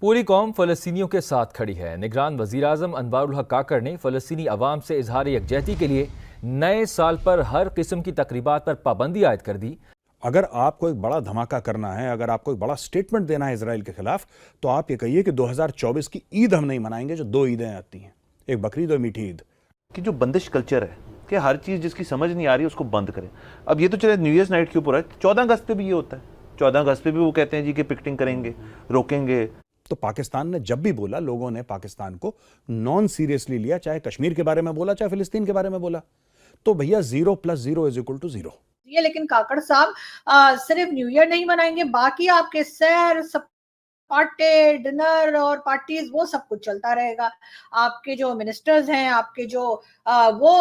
पूरी कौम फ़लस्तीनियों के साथ खड़ी है। निगरान वज़ीर-ए-आज़म अनवारुल हक काकड़ ने फ़लस्तीनी अवाम से इजहार यकजहती के लिए नए साल पर हर किस्म की तकरीबात पर पाबंदी आयद कर दी। अगर आपको एक बड़ा धमाका करना है, अगर आपको एक बड़ा स्टेटमेंट देना है इजराइल के खिलाफ, तो आप ये कहिए कि 2024 की ईद हम नहीं मनाएंगे। जो दो ईदें आती हैं, एक बकरीद और मीठी ईद, कि जो बंदिश कल्चर है कि हर चीज़ जिसकी समझ नहीं आ रही उसको बंद करें। अब ये तो चले न्यू ईयर्स नाइट के ऊपर है, 14 अगस्त पे भी ये होता है। 14 अगस्त पे भी वो कहते हैं जी कि पिकटिंग करेंगे, रोकेंगे। तो पाकिस्तान ने जब भी बोला, लोगों ने पाकिस्तान को नॉन सीरियसली लिया, चाहे कश्मीर के बारे में बोला, चाहे फिलिस्तीन के बारे में बोला। तो भैया 0 + 0 = 0। ये लेकिन काकड़ साहब सिर्फ न्यू ईयर नहीं मनाएंगे, बाकी आपके सैर सपाटे डिनर और पार्टीज वो सब कुछ चलता रहेगा। आपके जो मिनिस्टर्स हैं, आपके जो वो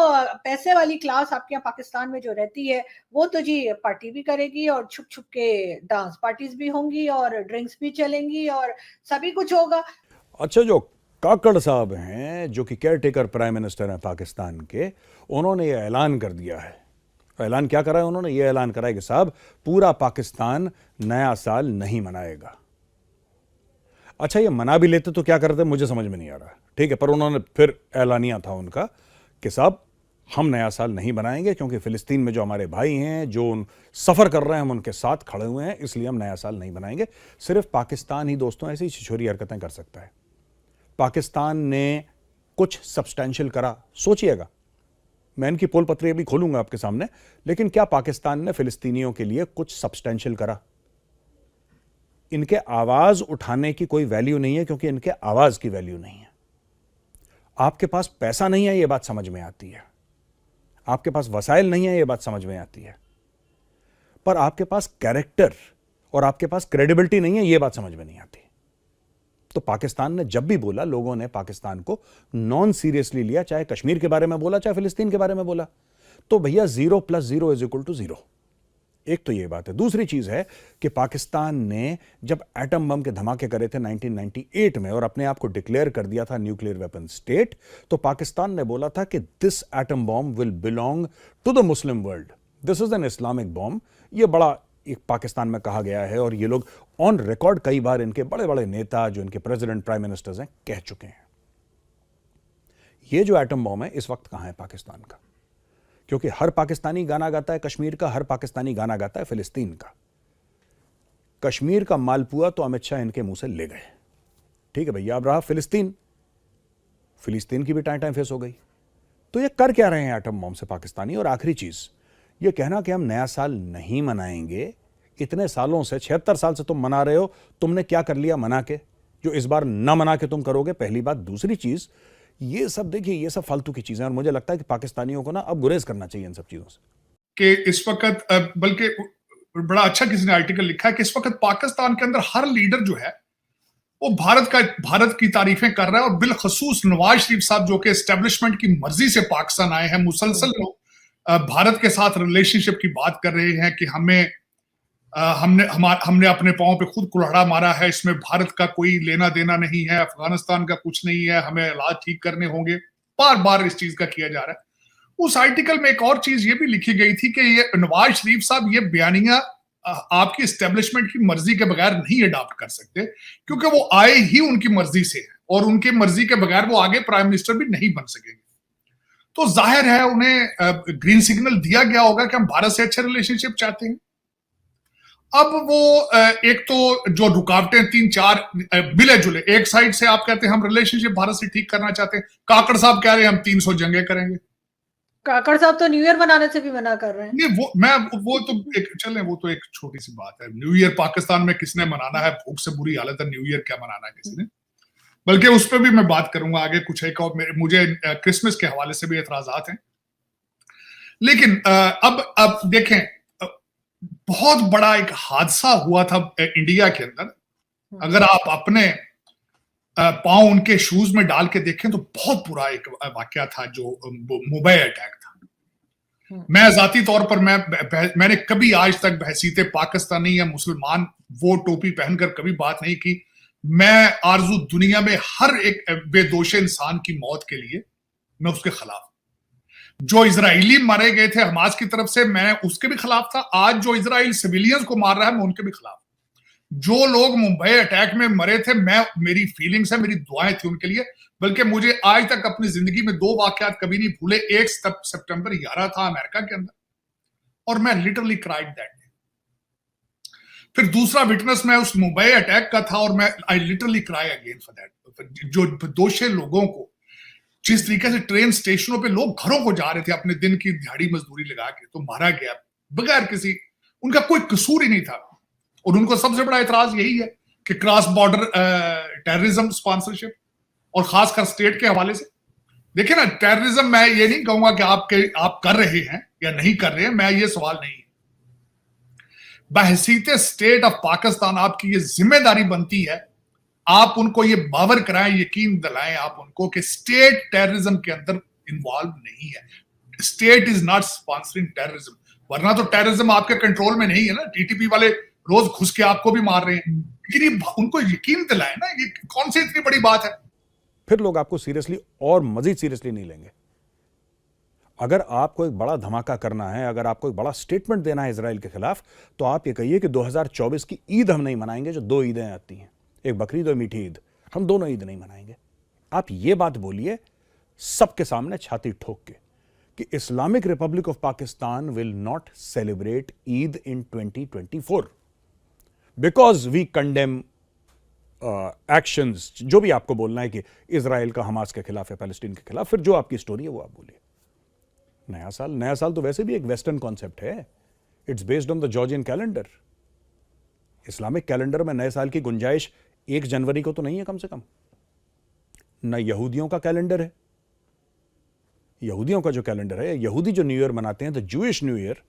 पैसे वाली क्लास आपके यहाँ पाकिस्तान में जो रहती है, वो तो जी पार्टी भी करेगी और छुप छुप के डांस पार्टीज भी होंगी और ड्रिंक्स भी चलेंगी और सभी कुछ होगा। अच्छा, जो काकड़ साहब हैं, जो कि केयर टेकर प्राइम मिनिस्टर हैं पाकिस्तान के, उन्होंने ये ऐलान कर दिया है। ऐलान क्या करा है उन्होंने? ये ऐलान करा है कि साहब पूरा पाकिस्तान नया साल नहीं मनाएगा। अच्छा, ये मना भी लेते तो क्या करते, मुझे समझ में नहीं आ रहा। ठीक है, पर उन्होंने फिर ऐलानिया था उनका कि साहब हम नया साल नहीं बनाएंगे, क्योंकि फिलिस्तीन में जो हमारे भाई हैं, जो सफ़र कर रहे हैं, हम उनके साथ खड़े हुए हैं, इसलिए हम नया साल नहीं बनाएंगे। सिर्फ पाकिस्तान ही दोस्तों ऐसी छिछोरी हरकतें कर सकता है। पाकिस्तान ने कुछ सब्सटैंशियल करा, सोचिएगा, मैं इनकी पोल पत्री भी खोलूंगा आपके सामने, लेकिन क्या पाकिस्तान ने फिलिस्तीनियों के लिए कुछ सब्सटैंशियल करा? इनके आवाज उठाने की कोई वैल्यू नहीं है, क्योंकि इनके आवाज की वैल्यू नहीं है। आपके पास पैसा नहीं है, यह बात समझ में आती है। आपके पास वसाइल नहीं है, यह बात समझ में आती है। पर आपके पास कैरेक्टर और आपके पास क्रेडिबिलिटी नहीं है, यह बात समझ में नहीं आती। तो पाकिस्तान ने जब भी बोला, लोगों ने पाकिस्तान को नॉन सीरियसली लिया, चाहे कश्मीर के बारे में बोला, चाहे फिलिस्तीन के बारे में बोला। तो भैया 0 + 0 = 0। एक तो ये बात है। दूसरी चीज है कि पाकिस्तान ने जब एटम बम के धमाके करे थे 1998 में और अपने आप को डिक्लेयर कर दिया था न्यूक्लियर वेपन स्टेट, तो पाकिस्तान ने बोला था कि this atom bomb will belong to the Muslim world, this is an Islamic bomb. ये बड़ा एक पाकिस्तान में कहा गया है, और ये लोग ऑन रिकॉर्ड कई बार इनके बड़े बड़े नेता, जो इनके प्रेसिडेंट प्राइम मिनिस्टर्स हैं, कह चुके हैं। ये जो एटम बॉम्ब है इस वक्त कहां है पाकिस्तान का? क्योंकि हर पाकिस्तानी गाना गाता है कश्मीर का, हर पाकिस्तानी गाना गाता है फिलिस्तीन का। कश्मीर का मालपुआ तो अमित शाह इनके मुंह से ले गए। ठीक है भैया, अब रहा फिलिस्तीन। फिलिस्तीन की भी टाइम फेस हो गई। तो ये कर क्या रहे हैं एटम बॉम्ब से पाकिस्तानी? और आखिरी चीज, ये कहना कि हम नया साल नहीं मनाएंगे, इतने सालों से 76 साल से तुम मना रहे हो, तुमने क्या कर लिया मना के जो इस बार ना मना के तुम करोगे? पहली बात। दूसरी चीज, ये सब देखिए, ये सब फालतू की चीजें, और मुझे लगता है कि पाकिस्तानियों को ना अब गुरेज करना चाहिए इन सब चीजों से। कि इस वक्त बल्कि बड़ा अच्छा किसी ने आर्टिकल लिखा है कि इस वक्त पाकिस्तान के अंदर हर लीडर जो है वो भारत की तारीफें कर रहा है, और बिलखसूस नवाज शरीफ साहब जो कि एस्टेब्लिशमेंट की मर्जी से पाकिस्तान आए हैं, मुसलसल लोग भारत के साथ रिलेशनशिप की बात कर रहे हैं कि हमने अपने पांव पे खुद कुल्हाड़ा मारा है, इसमें भारत का कोई लेना देना नहीं है, अफगानिस्तान का कुछ नहीं है, हमें हालात ठीक करने होंगे। बार बार इस चीज का किया जा रहा है। उस आर्टिकल में एक और चीज ये भी लिखी गई थी कि ये नवाज शरीफ साहब ये बयानियां आपकी एस्टेब्लिशमेंट की मर्जी के बगैर नहीं अडॉप्ट कर सकते, क्योंकि वो आए ही उनकी मर्जी से है, और उनकी मर्जी के बगैर वो आगे प्राइम मिनिस्टर भी नहीं बन सकेंगे। तो जाहिर है उन्हें ग्रीन सिग्नल दिया गया होगा कि हम भारत से अच्छे रिलेशनशिप चाहते हैं। अब वो एक तो जो रुकावटें 3-4 मिले जुले, एक साइड से आप कहते हैं हम रिलेशनशिप भारत से ठीक करना चाहते हैं, काकड़ साहब कह रहे हैं हम 300 जंगे करेंगे। काकड़ साहब तो न्यू ईयर मनाने से भी मना कर रहे हैं। नहीं, वो तो एक छोटी सी बात है। न्यू ईयर पाकिस्तान में किसने मनाना है? भूख से बुरी हालत है, न्यू ईयर क्या मनाना है किसी ने? बल्कि उस पर भी मैं बात करूंगा आगे कुछ एक और। मुझे क्रिसमस के हवाले से भी एतराजात हैं। लेकिन अब देखें, बहुत बड़ा एक हादसा हुआ था इंडिया के अंदर। अगर आप अपने पांव उनके शूज में डाल के देखें तो बहुत बुरा एक वाकया था जो मुंबई अटैक था। मैं जाती तौर पर मैंने कभी आज तक बहसीते पाकिस्तानी या मुसलमान वो टोपी पहनकर कभी बात नहीं की। मैं आरजू दुनिया में हर एक बेदोश इंसान की मौत के लिए मैं उसके खिलाफ। जो इजरायली मारे गए थे हमास की तरफ से, मैं उसके भी खिलाफ था। आज जो इजराइल सिविलियंस को मार रहा है, मैं उनके भी खिलाफ। जो लोग मुंबई अटैक में मरे थे, मेरी फीलिंग्स है, मेरी दुआएं थी उनके लिए। बल्कि मुझे आज तक अपनी जिंदगी में 2 वाकयात कभी नहीं भूले। एक सितंबर 11 था अमेरिका के अंदर, और मैं लिटरली क्राइड दैट डे। फिर दूसरा विटनेस मैं उस मुंबई अटैक का था, और मैं I literally cry again for that. जो दोषी लोगों को जिस तरीके से ट्रेन स्टेशनों पे लोग घरों को जा रहे थे अपने दिन की दिहाड़ी मजदूरी लगा के, तो मारा गया बगैर किसी, उनका कोई कसूर ही नहीं था। और उनको सबसे बड़ा एतराज यही है कि क्रॉस बॉर्डर टेररिज्म स्पॉन्सरशिप, और खासकर स्टेट के हवाले से। देखिए ना, टेररिज्म मैं ये नहीं कहूंगा कि आप कर रहे हैं या नहीं कर रहे हैं, मैं ये सवाल नहीं है। बहसीत स्टेट ऑफ पाकिस्तान आपकी ये जिम्मेदारी बनती है, आप उनको ये बावर कराएं, यकीन दिलाएं आप उनको कि स्टेट टेररिज्म के अंदर इन्वॉल्व नहीं है। State is not sponsoring terrorism, वरना तो टेररिज्म आपके कंट्रोल में नहीं है ना। टीटीपी वाले रोज घुस के आपको भी मार रहे हैं, लेकिन उनको यकीन दिलाएं ना, ये कौन सी इतनी बड़ी बात है। फिर लोग आपको सीरियसली और मजीद सीरियसली नहीं लेंगे। अगर आपको एक बड़ा धमाका करना है, अगर आपको एक बड़ा स्टेटमेंट देना है इजराइल के खिलाफ, तो आप ये कहिए कि 2024 की ईद हम नहीं मनाएंगे, जो 2 ईदें आती हैं, एक बकरीद और मीठी ईद, हम दोनों ईद नहीं मनाएंगे। आप ये बात बोलिए सबके सामने छाती ठोक के कि Islamic republic of Pakistan will not celebrate Eid in 2024 because we condemn actions. जो भी आपको बोलना है कि इजराइल का हमास के खिलाफ या पैलेस्टीन के खिलाफ, फिर जो आपकी स्टोरी है वो आप बोलिए। नया साल तो वैसे भी एक वेस्टर्न कॉन्सेप्ट है, it's based on the Georgian calendar. Islamic calendar में नए साल की गुंजाइश 1 जनवरी को तो नहीं है कम से कम। न यहूदियों का कैलेंडर है, यहूदियों का जो कैलेंडर है, यहूदी जो न्यू ईयर मनाते हैं, द जूइश न्यू ईयर,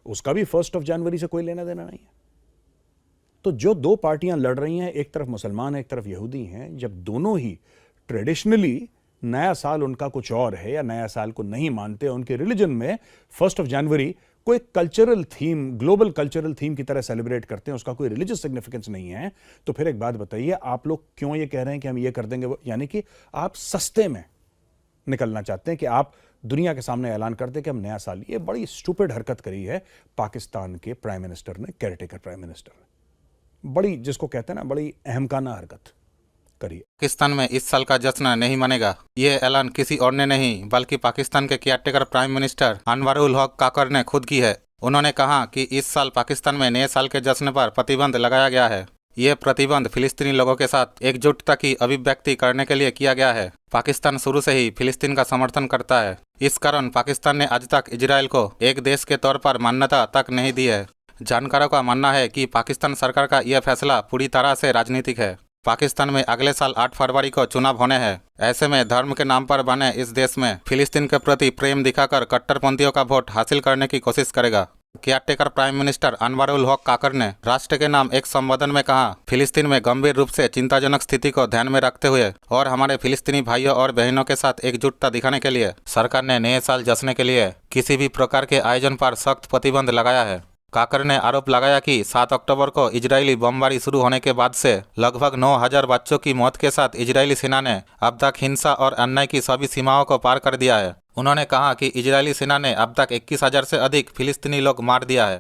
उसका भी 1 जनवरी से कोई लेना देना नहीं है। तो जो 2 पार्टियां लड़ रही हैं, एक तरफ मुसलमान है, एक तरफ यहूदी हैं, जब दोनों ही ट्रेडिशनली नया साल उनका कुछ और है या नया साल को नहीं मानते, उनके रिलीजन में 1 जनवरी को एक cultural theme, global cultural theme की तरह सेलिब्रेट करते हैं, उसका कोई रिलीजियस सिग्निफिकेंस नहीं है, तो फिर एक बात बताइए, आप लोग क्यों ये कह रहे हैं कि हम ये कर देंगे? यानी कि आप सस्ते में निकलना चाहते हैं कि आप दुनिया के सामने ऐलान कर दें कि हम नया साल। ये बड़ी स्टूपिड हरकत करी है पाकिस्तान के प्राइम मिनिस्टर ने, केयरटेकर प्राइम मिनिस्टर ने, बड़ी, जिसको कहते हैं ना, बड़ी अहमकाना हरकत करिए। पाकिस्तान में इस साल का जश्न नहीं मनेगा, ये ऐलान किसी और ने नहीं बल्कि पाकिस्तान के केयरटेकर प्राइम मिनिस्टर अनवरुल हक काकर ने खुद की है। उन्होंने कहा कि इस साल पाकिस्तान में नए साल के जश्न पर प्रतिबंध लगाया गया है। ये प्रतिबंध फिलिस्तीनी लोगों के साथ एकजुटता की अभिव्यक्ति करने के लिए किया गया है। पाकिस्तान शुरू से ही फिलिस्तीन का समर्थन करता है, इस कारण पाकिस्तान ने आज तक इजराइल को एक देश के तौर पर मान्यता तक नहीं दी है। जानकारों का मानना है कि पाकिस्तान सरकार का यह फैसला पूरी तरह से राजनीतिक है। पाकिस्तान में अगले साल 8 फरवरी को चुनाव होने हैं। ऐसे में धर्म के नाम पर बने इस देश में फिलिस्तीन के प्रति प्रेम दिखाकर कट्टरपंथियों का वोट हासिल करने की कोशिश करेगा। केयरटेकर प्राइम मिनिस्टर अनवरुल हक काकर ने राष्ट्र के नाम एक संबोधन में कहा, फिलिस्तीन में गंभीर रूप से चिंताजनक स्थिति को ध्यान में रखते हुए और हमारे फिलिस्तीनी भाइयों और बहनों के साथ एकजुटता दिखाने के लिए सरकार ने नए साल जश्न के लिए किसी भी प्रकार के आयोजन पर सख्त प्रतिबंध लगाया है। काकर ने आरोप लगाया कि 7 अक्टूबर को इजरायली बमबारी शुरू होने के बाद से लगभग 9,000 बच्चों की मौत के साथ इजरायली सेना ने अब तक हिंसा और अन्याय की सभी सीमाओं को पार कर दिया है। उन्होंने कहा कि इजरायली सेना ने अब तक 21,000 से अधिक फिलिस्तीनी लोग मार दिया है।